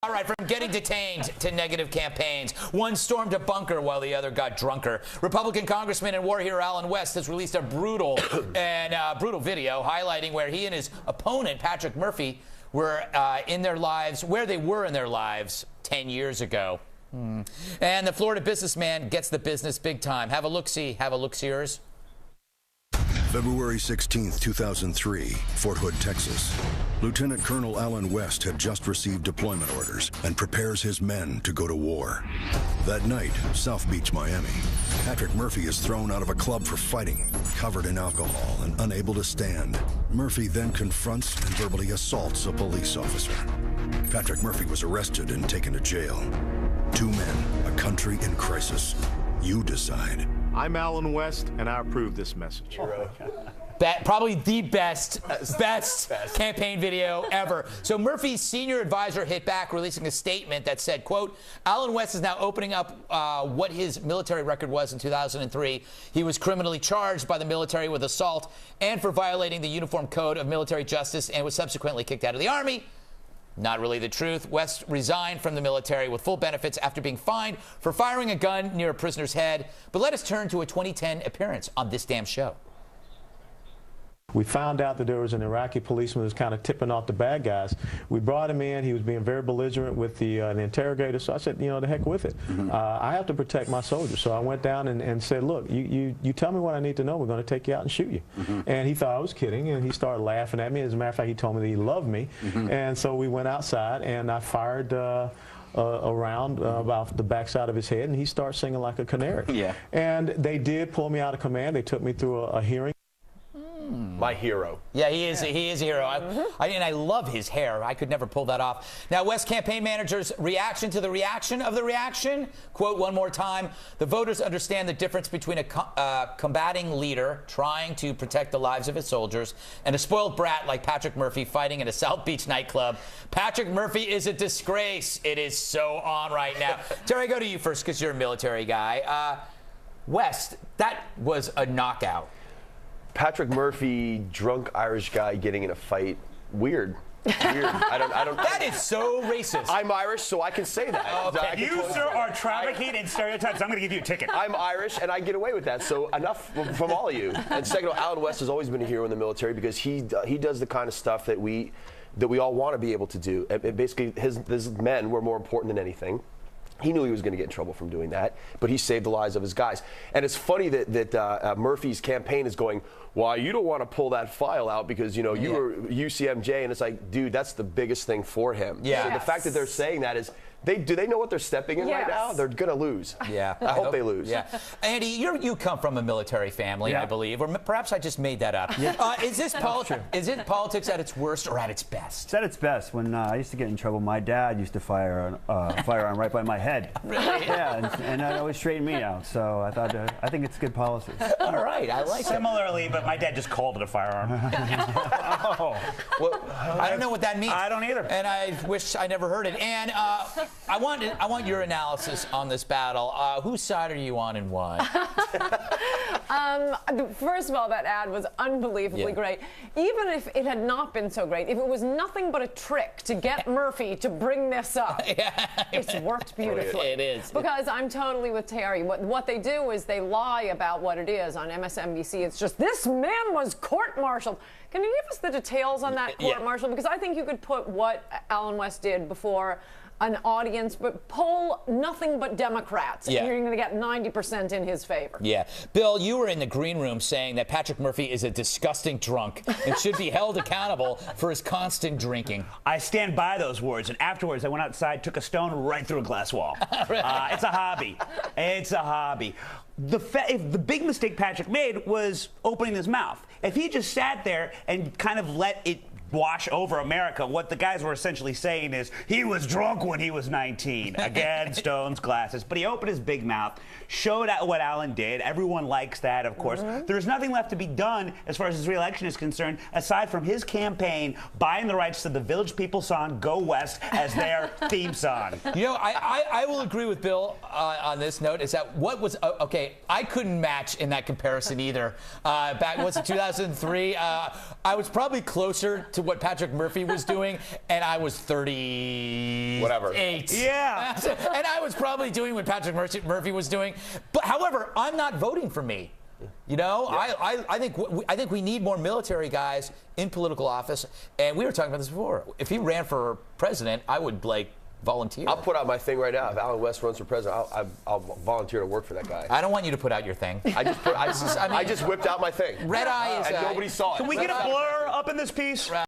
All right, from getting detained to negative campaigns. One stormed a bunker while the other got drunker. Republican Congressman and war hero Allen West has released a brutal video highlighting where he and his opponent, Patrick Murphy, were in their lives, where they were in their lives 10 years ago. And the Florida businessman gets the business big time. Have a look-see. Have a look-seers. February 16, 2003, Fort Hood, Texas. Lieutenant Colonel Allen West had just received deployment orders and prepares his men to go to war. That night, South Beach, Miami. Patrick Murphy is thrown out of a club for fighting, covered in alcohol and unable to stand. Murphy then confronts and verbally assaults a police officer. Patrick Murphy was arrested and taken to jail. Two men, a country in crisis. You decide. I'm Allen West, and I approve this message. Probably the best campaign video ever. So Murphy's senior advisor hit back, releasing a statement that said, quote, Allen West is now opening up what his military record was in 2003. He was criminally charged by the military with assault and for violating the Uniform Code of Military Justice and was subsequently kicked out of the Army. Not really the truth. West resigned from the military with full benefits after being fined for firing a gun near a prisoner's head. But let us turn to a 2010 appearance on This Damn Show. We found out that there was an Iraqi policeman who was kind of tipping off the bad guys. We brought him in. He was being very belligerent with the interrogator. So I said, you know, the heck with it. I have to protect my soldiers. So I went down and said, look, you tell me what I need to know. We're going to take you out and shoot you. And he thought I was kidding, and he started laughing at me. As a matter of fact, he told me that he loved me. And so we went outside, and I fired around about the backside of his head, and he started singing like a canary. Yeah. And they did pull me out of command. They took me through a hearing. My hero. Yeah, he is a hero. And I love his hair. I could never pull that off. Now, West campaign manager's reaction to the reaction of the reaction. Quote one more time. The voters understand the difference between a combating leader trying to protect the lives of his soldiers and a spoiled brat like Patrick Murphy fighting in a South Beach nightclub. Patrick Murphy is a disgrace. It is so on right now. Terry, I go to you first because you're a military guy. West, that was a knockout. Patrick Murphy, drunk Irish guy getting in a fight. Weird. I don't. That is so racist. I'm Irish, so I can say that. Okay. You, sir, are trafficking in stereotypes. I'm going to give you a ticket. I'm Irish, and I get away with that. So enough from all of you. And second of all, Allen West has always been a hero in the military because he does the kind of stuff that we all want to be able to do. And basically, his men were more important than anything. He knew he was going to get in trouble from doing that, but he saved the lives of his guys. And it's funny that Murphy's campaign is going, well, you don't want to pull that file out because, you know, you were UCMJ. And it's like, dude, that's the biggest thing for him. Yeah. So the fact that they're saying that is, do they know what they're stepping in right now? They're going to lose. Yeah. I hope they lose. Yeah. Andy, you come from a military family, I believe, or perhaps I just made that up. Yeah. Is it politics at its worst or at its best? It's at its best. When I used to get in trouble, my dad used to fire a firearm right by my head. Really? Yeah, and that always straightened me out. So I think it's good policy. All right, I like it. Similarly, but my dad just called it a firearm. Well, I don't know what that means. I don't either. And I wish I never heard it. And I want your analysis on this battle. Whose side are you on and why? First of all, that ad was unbelievably great. Even if it had not been so great, if it was nothing but a trick to get Murphy to bring this up, it's worked beautifully. It is. Because I'm totally with Terry. What they do is they lie about what it is on MSNBC. It's just, this man was court-martialed. Can you give us the details on that court-martial? Because I think you could put what Allen West did before an audience, but poll nothing but Democrats, and you're going to get 90% in his favor. Yeah. Bill, you were in the green room saying that Patrick Murphy is a disgusting drunk and should be held accountable for his constant drinking. I stand by those words, and afterwards I went outside, took a stone right through a glass wall. It's a hobby. It's a hobby. If the big mistake Patrick made was opening his mouth. If he just sat there and kind of let it wash over America, what the guys were essentially saying is he was drunk when he was 19. Again, stones, glasses. But he opened his big mouth, showed out what Allen did. Everyone likes that, of course. There's nothing left to be done as far as his re-election is concerned, aside from his campaign buying the rights to the Village People song "Go West" as their theme song. You know, I will agree with Bill on this note, is that what was, okay, I couldn't match in that comparison either. Back, was it 2003? I was probably closer to to what Patrick Murphy was doing, and I was 38. Whatever. Yeah. And I was probably doing what Patrick Murphy was doing. But however, I'm not voting for me. You know, yeah. I think we need more military guys in political office. And we were talking about this before. If he ran for president, I would volunteer. I'll put out my thing right now. If Alan West runs for president, I'll volunteer to work for that guy. I don't want you to put out your thing. I just whipped out my thing. Red Eye is and nobody saw it. Can we get a blur up in this piece?